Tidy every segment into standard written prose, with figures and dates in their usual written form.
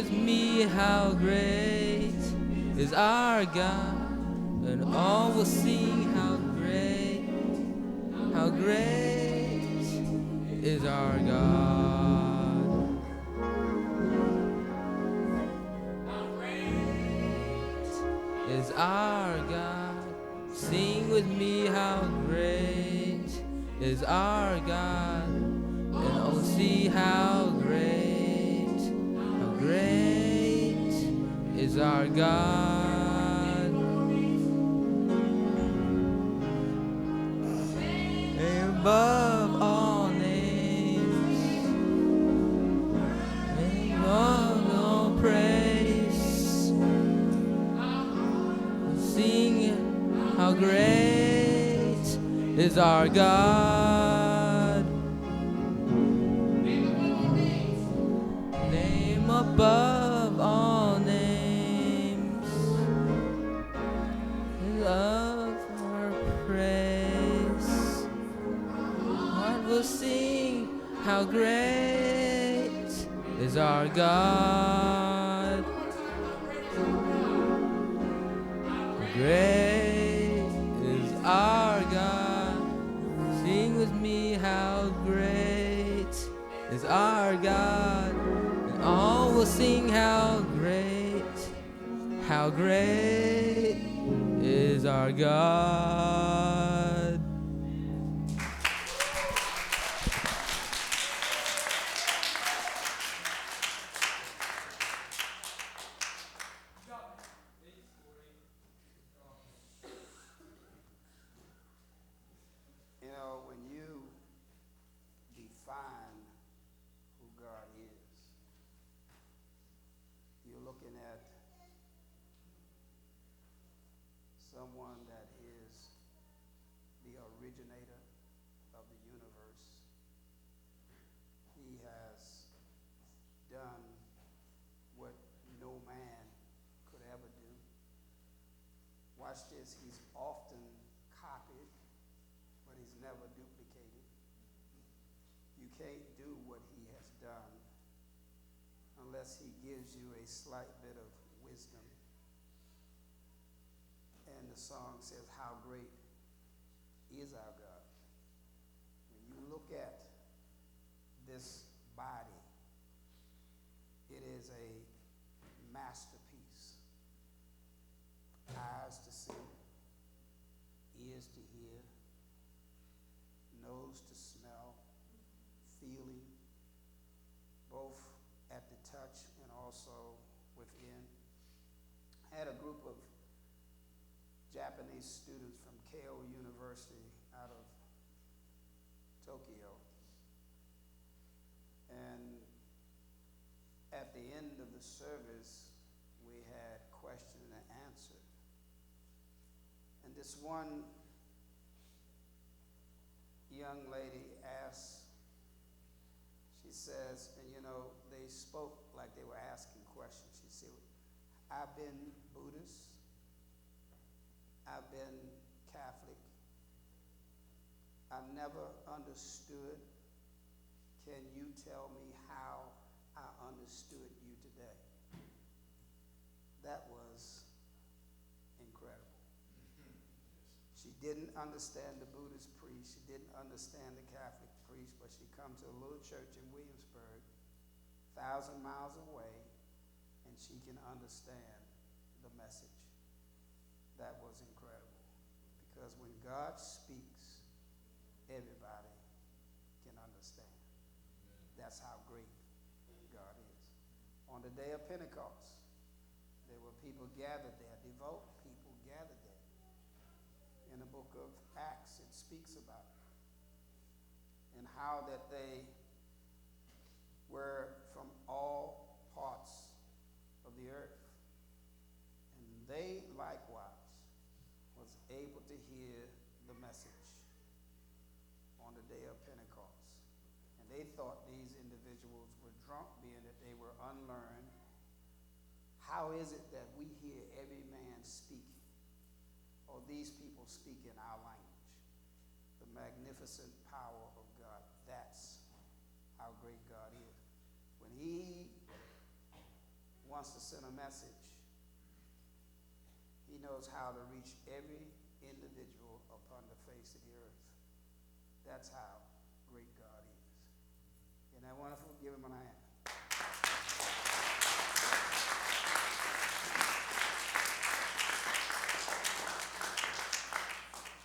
with me how great is our God, and all will sing how great is our God. How great is our God. Sing with me how great is our God, and oh see how great is our God. And above all names, and above all praise, sing how great is our God. Name above all names, love our praise. Heart will sing how great is our God. Great is our God. Sing with me how great is our God. And all will sing how great is our God. You know, when you define who God is, you're looking at someone that is the originator of the universe. He has done what no man could ever do. Watch this, he's often copied, but he's never duplicated. You can't do what he has done unless he gives you a slight bit of wisdom. And the song says, how great is our God. When you look at this body, it is a masterpiece. Eyes to see, ears to hear, nose to smell, feeling, both at the touch and also within. I had a group of Japanese students from Keio University out of Tokyo. And at the end of the service, we had question and answer. And this one young lady asked, she says, and you know, they spoke like they were asking questions. She said, I've been Buddhist, I've been Catholic, I've never understood. Can you tell me how I understood you today? That was incredible. She didn't understand the Buddhist priest, she didn't understand the Catholic priest, but she come to a little church in Williamsburg, 1,000 miles away, and she can understand the message. That was incredible. Because when God speaks, everybody can understand. That's how great God is. On the day of Pentecost, there were people gathered there, devout people gathered there. In the book of Acts, it speaks about it. And how that they were from all parts of the earth. And they likewise was able to hear the message on the day of Pentecost. And they thought these individuals were drunk, being that they were unlearned. How is it that we hear every man speaking, or these people speak in our language? The magnificent power of God. That's how great God is. When he wants to send a message, he knows how to reach every individual upon the face of the earth. That's how great God is. Isn't that wonderful? Give him a hand.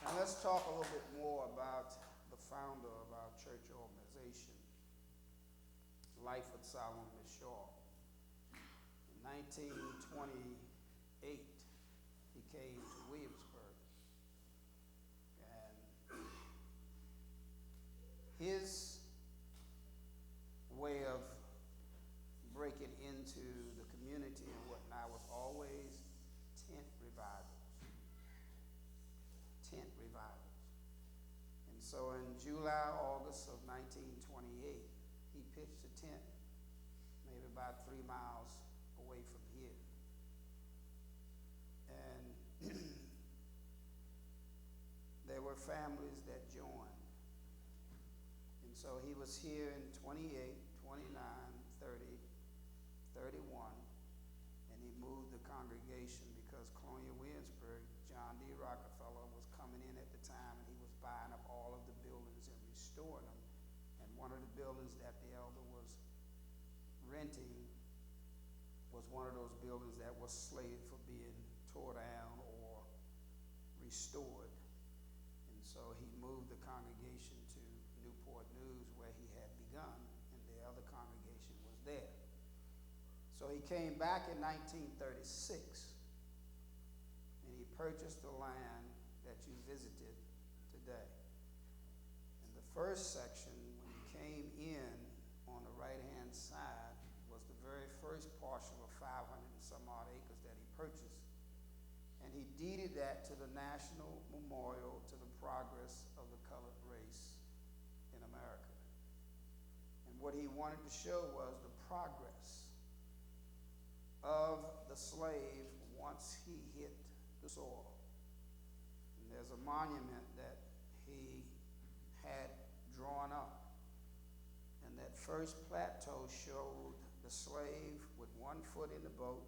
Now let's talk a little bit more about the founder of our church organization, Life of Solomon Shaw. In 1928, he came to Williamsburg, and his way of breaking into the community and whatnot was always tent revivals. Tent revivals. And so in July, August of 1928, he pitched a tent maybe about 3 miles away from here. And there were families that joined. And so he was here in 28, 29, 30, 31, and he moved the congregation because Colonial Williamsburg, John D. Rockefeller was coming in at the time, and he was buying up all of the buildings and restoring them. And one of the buildings that the elder was renting was one of those buildings that was slated for being tore down or restored. And so he moved the congregation to Newport News, where he had begun, and the other congregation was there. So he came back in 1936, and he purchased the land that you visited today. And the first section, when he came in on the right-hand side, was the very first parcel of 500 and some odd acres that he purchased. And he deeded that to the National Memorial to the Progress of the Colored Race in America. And what he wanted to show was the progress of the slave once he hit the soil. And there's a monument that he had drawn up. And that first plateau showed the slave with one foot in the boat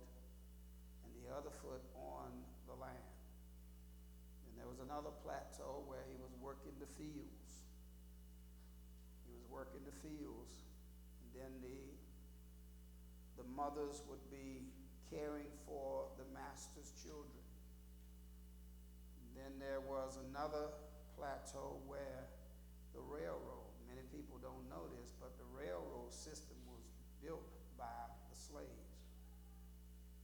and the other foot on the land. And there was another plateau where he was working the fields. He was working the fields, and then the mothers would be caring for the master's children. And then there was another plateau where the railroad, many people don't know this, but the railroad system was built by the slaves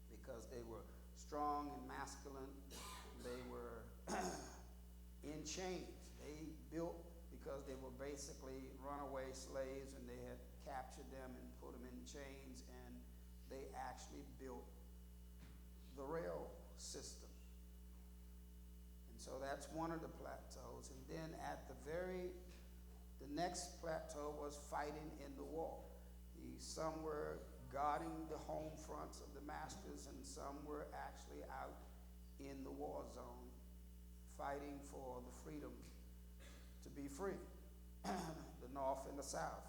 because they were strong and masculine. They were in chains. They built because they were basically runaway slaves, and they had captured them and put them in chains, and they actually built the rail system. And so that's one of the plateaus. And then at the next plateau was fighting in the war. Some were guarding the home fronts of the masters, and some were actually out in the war zone fighting for the freedom to be free, the North and the South.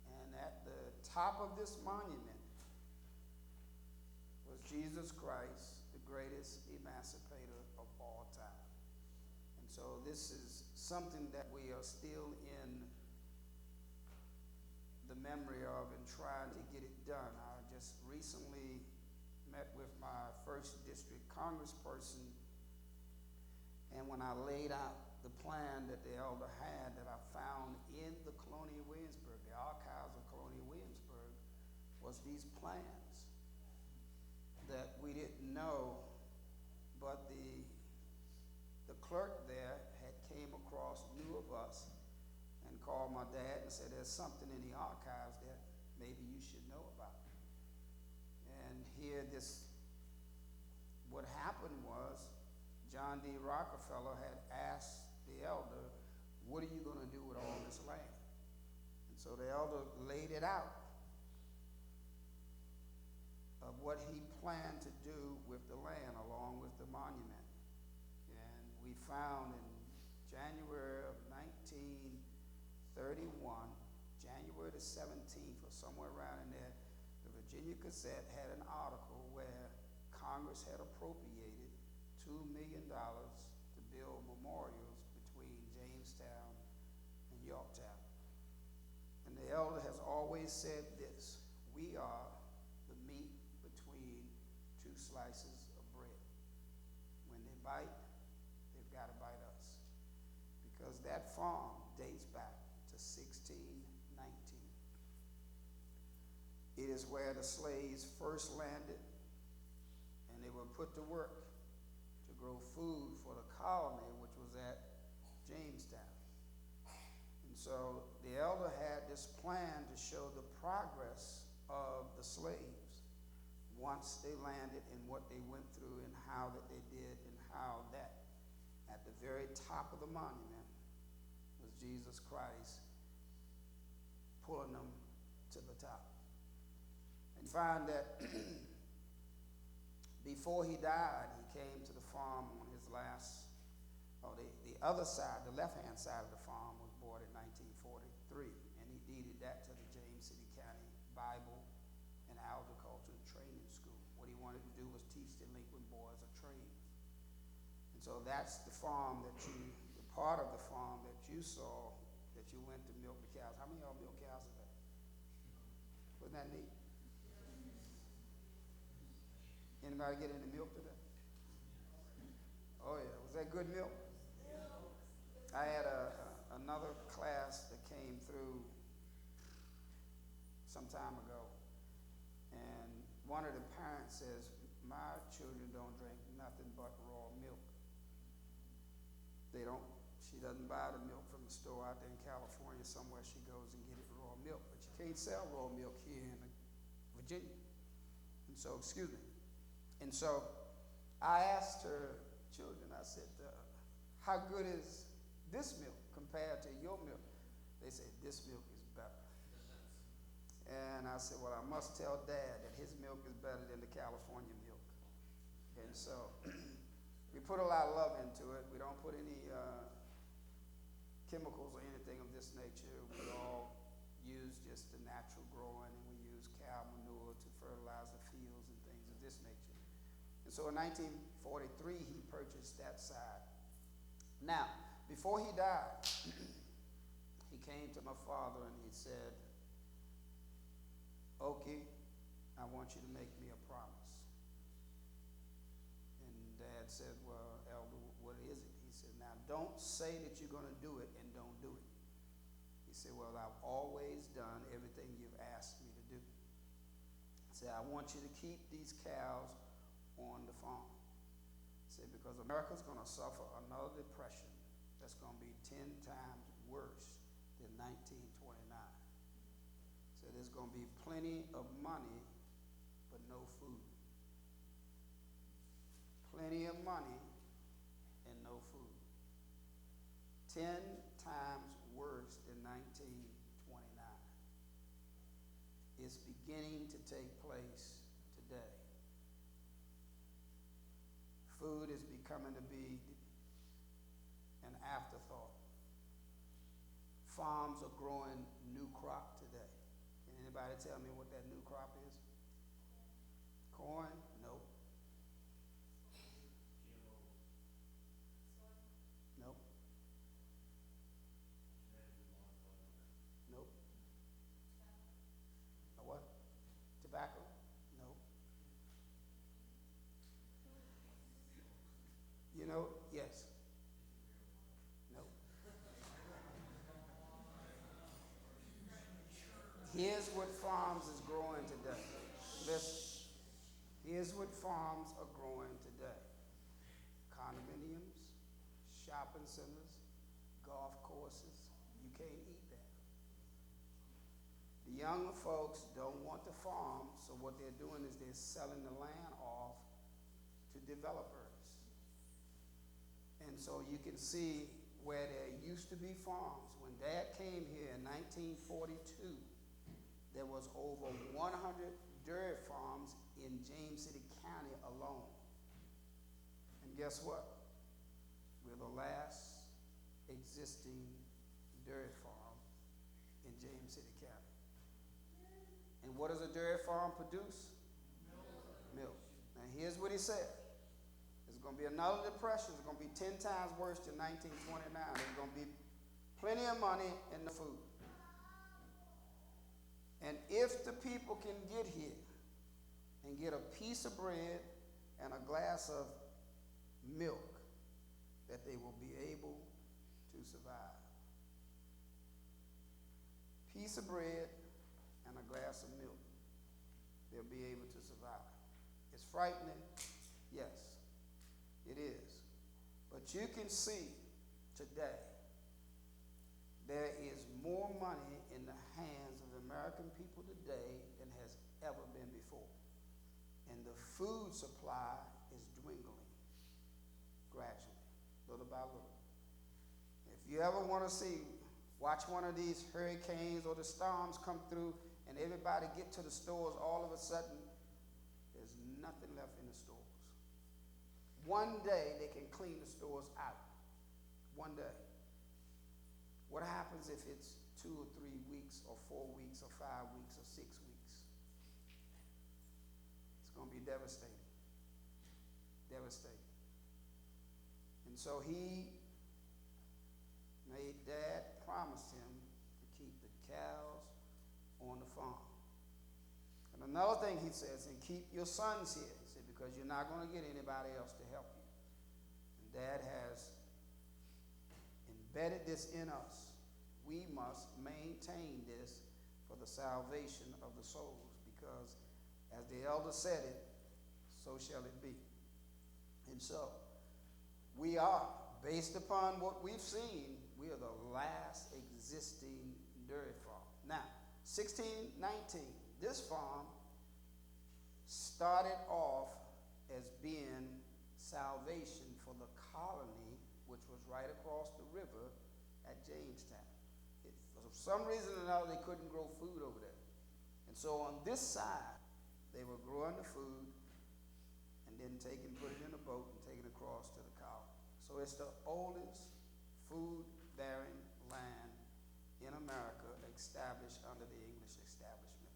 And at the top of this monument was Jesus Christ, the greatest emancipator of all time. And so this is something that we are still in the memory of and trying to get it done. I just recently met with my first district congressperson, and when I laid out the plan that the elder had that I found in the Colonial Williamsburg, the archives of Colonial Williamsburg, was these plans that we didn't know, but the clerk there had came across, knew of us, and called my dad and said, there's something in the archives that maybe you should know about. And here what happened was John D. Rockefeller had asked the elder, what are you going to do with all this land? And so the elder laid it out of what he planned to do with the land along with the monument. And we found in January of 1931, January the 17th or somewhere around in there, the Virginia Gazette had an article where Congress had appropriated $2 million to build memorials between Jamestown and Yorktown. And the elder has always said this: we are the meat between two slices of bread. When they bite, they've got to bite us. Because that farm dates back to 1619. It is where the slaves first landed, and they were put to work to grow food for the colony, which was at Jamestown. And so the elder had this plan to show the progress of the slaves once they landed and what they went through and how that they did, and how that at the very top of the monument was Jesus Christ pulling them to the top. And find that before he died, he came to the farm on his last, the other side, the left-hand side of the farm was bought in 1943, and he deeded that to the James City County Bible and Agricultural Training School. What he wanted to do was teach delinquent boys a trade. And so that's the farm that the part of the farm that you saw, that you went to milk the cows. How many of y'all milk cows today? Wasn't that neat? Anybody get into milk today? Oh yeah, was that good milk? I had another class that came through some time ago, and one of the parents says, my children don't drink nothing but raw milk. She doesn't buy the milk from the store out there in California somewhere. She goes and get it raw milk, but you can't sell raw milk here in Virginia. And so, excuse me. And so I asked her children, I said, how good is this milk compared to your milk? They said, this milk is better. And I said, well, I must tell Dad that his milk is better than the California milk. And so we put a lot of love into it. We don't put any chemicals or anything of this nature. We all use just the natural growing, and we use cow manure to fertilize the fields and things of this nature. And so in 1943, he purchased that side. Now, before he died, he came to my father and he said, Okie, I want you to make me a promise. And Dad said, well, Elder, what is it? He said, now don't say that you're going to do it and don't do it. He said, well, I've always done everything you've asked me to do. He said, I want you to keep these cows on the farm. He said, because America's going to suffer another depression that's going to be 10 times worse than 1929. So there's going to be plenty of money, but no food. Plenty of money and no food. 10 times worse than 1929. It's beginning to take place today. Food is becoming to be an afterthought. Farms are growing new crop today. Can anybody tell me what that new crop is? Corn? Nope. Nope. Nope. A what? Tobacco? Nope. You know, yes. Nope. Here's what farms is growing today. Listen. Here's what farms are growing today. Condominiums, shopping centers, golf courses. You can't eat that. The younger folks don't want to farm, so what they're doing is they're selling the land off to developers. And so you can see where there used to be farms. When Dad came here in 1942, there was over 100 dairy farms in James City County alone. And guess what? We're the last existing dairy farm in James City County. And And what does a dairy farm produce? Milk. Now here's what he said. There's going to be another depression. It's going to be 10 times worse than 1929. There's going to be plenty of money in the food. And if the people can get here and get a piece of bread and a glass of milk, that they will be able to survive. Piece of bread and a glass of milk. They'll be able to survive. It's frightening, yes, it is. But you can see today there is more money in the hands of American people today than has ever been before. And the food supply is dwindling gradually, little by little. If you ever want to watch one of these hurricanes or the storms come through and everybody get to the stores, all of a sudden, there's nothing left in the stores. One day they can clean the stores out. One day. What happens if it's 2 or 3 weeks or 4 weeks or 5 weeks or 6 weeks? It's going to be devastating. Devastating. And so Dad promised him to keep the cows on the farm. And another thing he says, and keep your sons here. He said, because you're not going to get anybody else to help you. And Dad has embedded this in us. We must maintain this for the salvation of the souls, because as the elder said it, so shall it be. And so we are, based upon what we've seen, we are the last existing dairy farm. Now, 1619, this farm started off as being salvation for the colony, which was right across the river at Jamestown. For some reason or another, they couldn't grow food over there. And so on this side, they were growing the food and then put it in a boat and take it across to the colony. So it's the oldest food-bearing land in America established under the English establishment.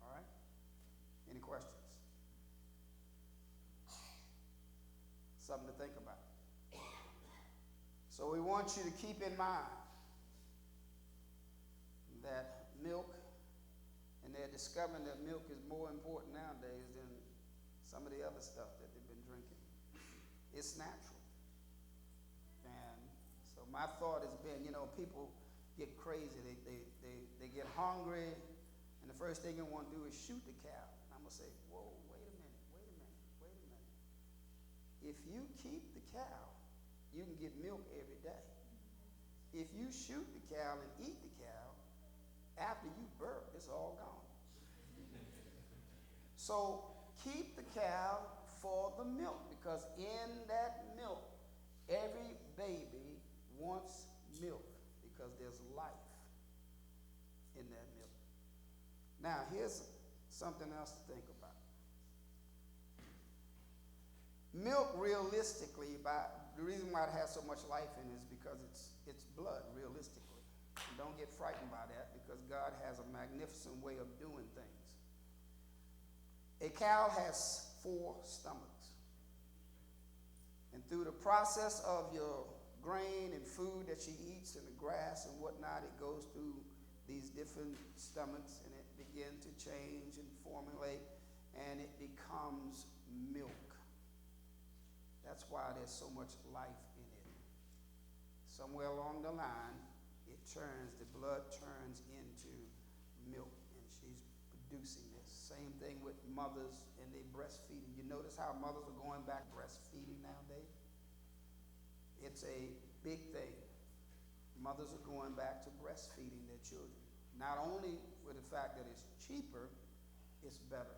All right? Any questions? Something to think about. So we want you to keep in mind that milk, and they're discovering that milk is more important nowadays than some of the other stuff that they've been drinking. It's natural. And so my thought has been, people get crazy. They get hungry, and the first thing they want to do is shoot the cow. And I'm going to say, whoa, wait a minute. If you keep the cow, you can get milk every day. If you shoot the cow and eat the cow, after you birth, it's all gone. So keep the cow for the milk, because in that milk, every baby wants milk, because there's life in that milk. Now, here's something else to think about. Milk, realistically, the reason why it has so much life in it is because it's blood, realistically. And don't get frightened by that, because God has a magnificent way of doing things. A cow has 4 stomachs. And through the process of your grain and food that she eats and the grass and whatnot, it goes through these different stomachs, and it begins to change and formulate, and it becomes milk. That's why there's so much life in it. Somewhere along the line, the blood turns into milk, and she's producing this. Same thing with mothers and they breastfeeding. You notice how mothers are going back breastfeeding nowadays? It's a big thing. Mothers are going back to breastfeeding their children. Not only with the fact that it's cheaper, it's better.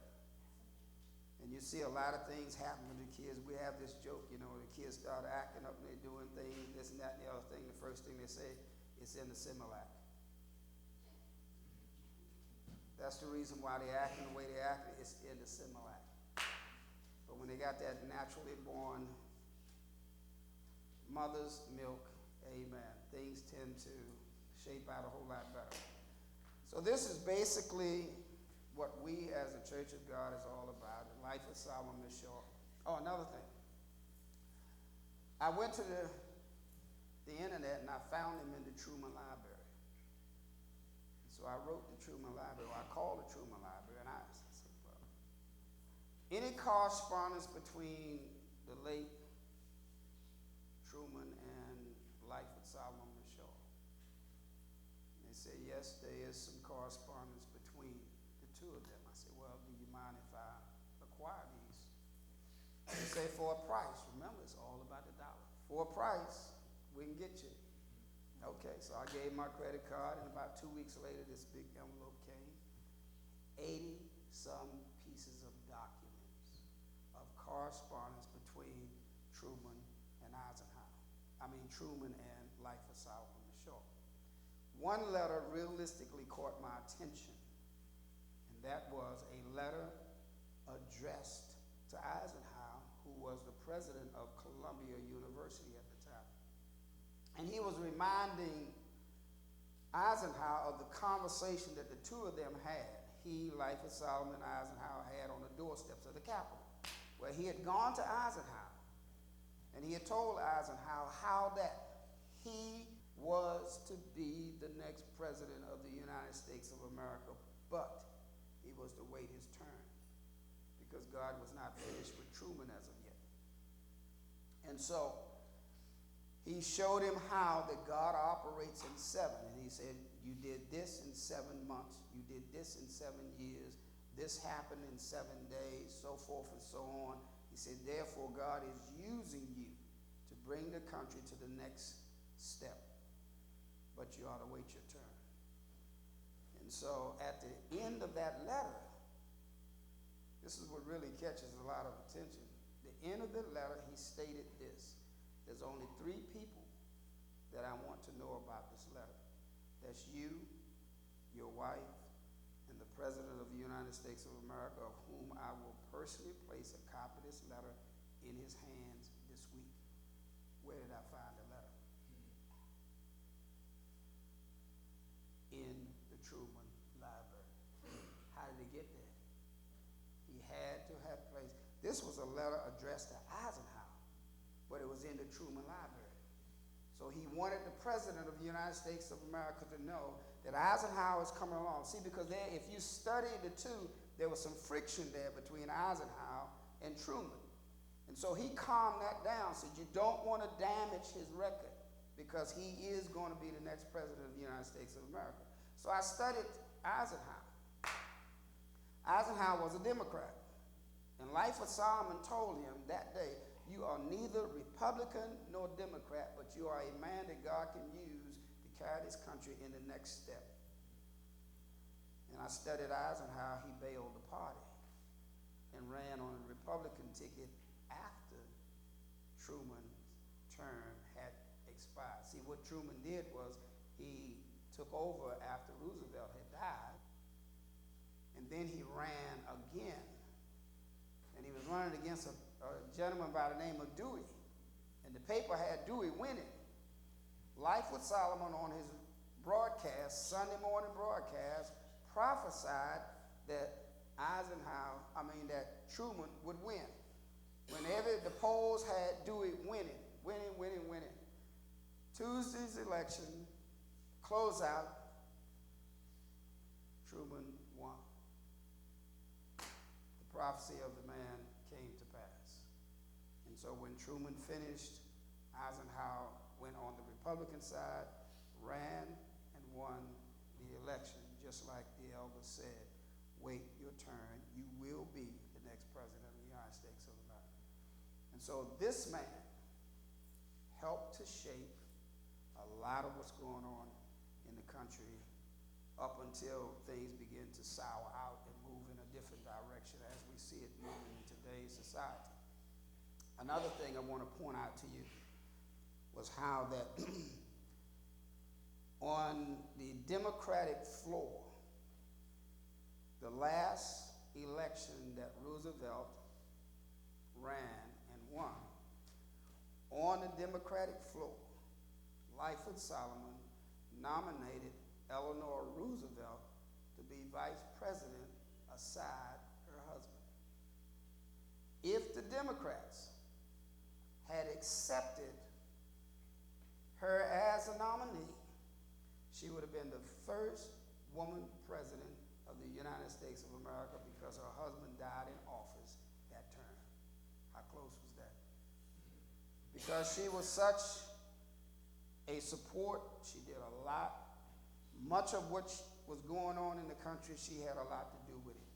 And you see a lot of things happen to the kids. We have this joke, the kids start acting up and they're doing things, this and that and the other thing. The first thing they say, it's in the Similac. That's the reason why they acting the way they acting. It's in the Similac. But when they got that naturally born mother's milk, amen, things tend to shape out a whole lot better. So this is basically what we as a Church of God is all about. The life of Solomon is short. Oh, another thing. I went to the internet and I found him in the Truman Library. And so I wrote the Truman Library, or I called the Truman Library, and I said, well, any correspondence between the late Truman and life of Solomon Shaw? And they said, yes, there is some correspondence between the two of them. I said, well, do you mind if I acquire these? They say for a price. Remember, it's all about the dollar. For a price, we can get you. Okay, so I gave my credit card, and about 2 weeks later, this big envelope came. 80-some pieces of documents of correspondence between Truman and Eisenhower. Truman and Life of Solomon Shaw. One letter realistically caught my attention, and that was a letter addressed to Eisenhower, who was the president of Columbia University at the time. And he was reminding Eisenhower of the conversation that the two of them had, he, Life of Solomon, Eisenhower, had on the doorsteps of the Capitol, where he had gone to Eisenhower, and he had told Eisenhower how that he was to be the next president of the United States of America, but he was to wait his turn because God was not finished with Truman as of yet. And so he showed him how that God operates in 7. And he said, you did this in 7 months. You did this in 7 years. This happened in 7 days, so forth and so on. He said, therefore, God is using you to bring the country to the next step. But you ought to wait your turn. And so at the end of that letter, this is what really catches a lot of attention. The end of the letter, he stated this. There's only 3 people that I want to know about this letter. That's you, your wife, and the President of the United States of America, of whom I will personally place a copy of this letter in his hands this week. Where did I find the letter? In the Truman Library. How did he get there? He had to have placed. This was a letter addressed to Eisenhower, but it was in the Truman Library. So he wanted the President of the United States of America to know that Eisenhower is coming along. See, because there, if you study the two, there was some friction there between Eisenhower and Truman. And so he calmed that down, said you don't want to damage his record because he is going to be the next President of the United States of America. So I studied Eisenhower. Eisenhower was a Democrat. And Life of Solomon told him that day, you are neither Republican nor Democrat, but you are a man that God can use to carry this country in the next step. And I studied Eisenhower. He bailed the party and ran on a Republican ticket after Truman's term had expired. See, what Truman did was he took over after Roosevelt had died, and then he ran again. And he was running against a gentleman by the name of Dewey. And the paper had Dewey winning. Life with Solomon on his broadcast, Sunday morning broadcast, prophesied that that Truman would win. Whenever the polls had Dewey winning. Tuesday's election, closeout, Truman won. The prophecy of the man came to pass. And so when Truman finished, Eisenhower went on the Republican side, ran, and won the election, just like the elder said, wait your turn, you will be the next President of the United States of America. And so this man helped to shape a lot of what's going on in the country up until things begin to sour out and move in a different direction as we see it moving in today's society. Another thing I want to point out to you was how that on the Democratic floor, the last election that Roosevelt ran and won, on the Democratic floor, Life of Solomon nominated Eleanor Roosevelt to be vice president, a aside her husband. If the Democrats had accepted her as a nominee, she would have been the first woman president of the United States of America because her husband died in office that term. How close was that? Because she was such a support, she did a lot. Much of what was going on in the country, she had a lot to do with it.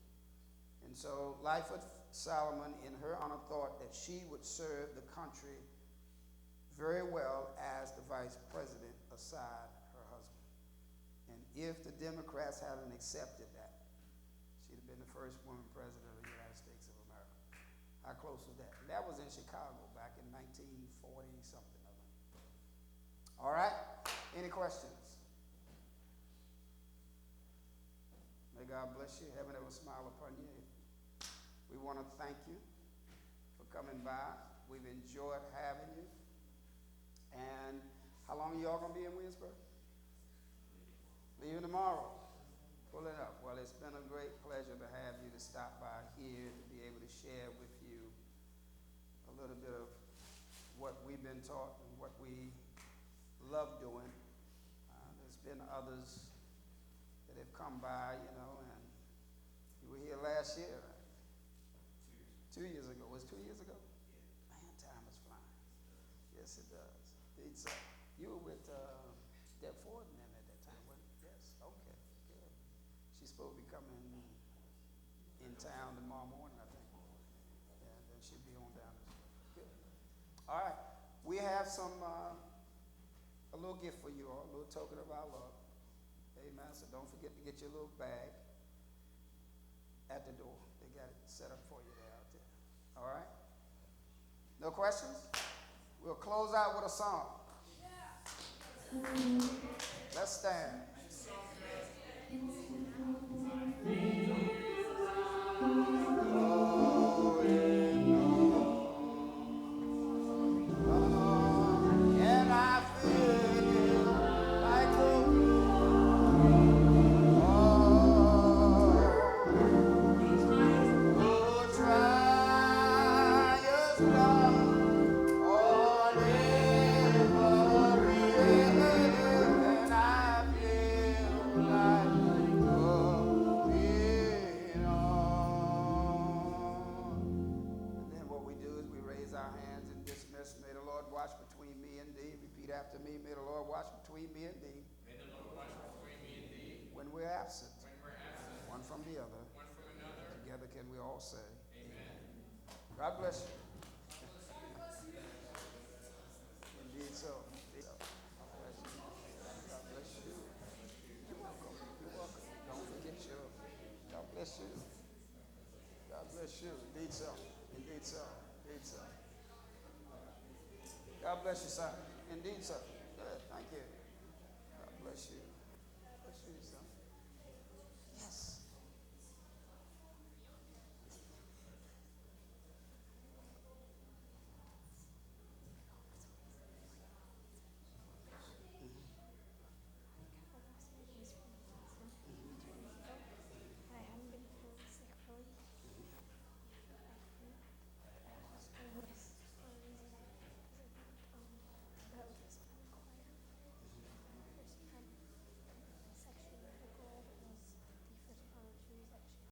And so Lyford Solomon, in her honor, thought that she would serve the country very well as the vice president aside her husband. And if the Democrats hadn't accepted that, she'd have been the first woman president of the United States of America. How close was that? And that was in Chicago back in 1940 something of it. All right, any questions? May God bless you. Heaven ever smile upon you. We want to thank you for coming by. We've enjoyed having you. And how long are y'all going to be in Williamsburg? Leaving tomorrow. Pull it up. Well, it's been a great pleasure to have you to stop by here, to be able to share with you a little bit of what we've been taught and what we love doing. There's been others that have come by, you know, and you were here last year, right? 2 years ago. Was it 2 years ago? Yeah. Man, time is flying. Yes, it does. It's, you were with Deb Ford and them at that time, wasn't you? Yes. Okay. Good. She's supposed to be coming in town tomorrow morning, I think. And then she'll be on down this way. Good. All right. We have some a little gift for you all, a little token of our love. Amen. So don't forget to get your little bag at the door. They got it set up for you there out there. All right? No questions? We'll close out with a song. Let's stand. After me, may the Lord watch between me and thee. May the Lord watch between me and thee. When we're absent. When we're absent. One from the other. One from another. Together can we all say. Amen. God bless you. Indeed so. God bless you. God bless you. You're welcome. You're welcome. Don't forget your. God bless you. God bless you. Indeed so. Indeed so. Indeed so. God bless you, son. Indeed, sir. Good. Thank you. God bless you.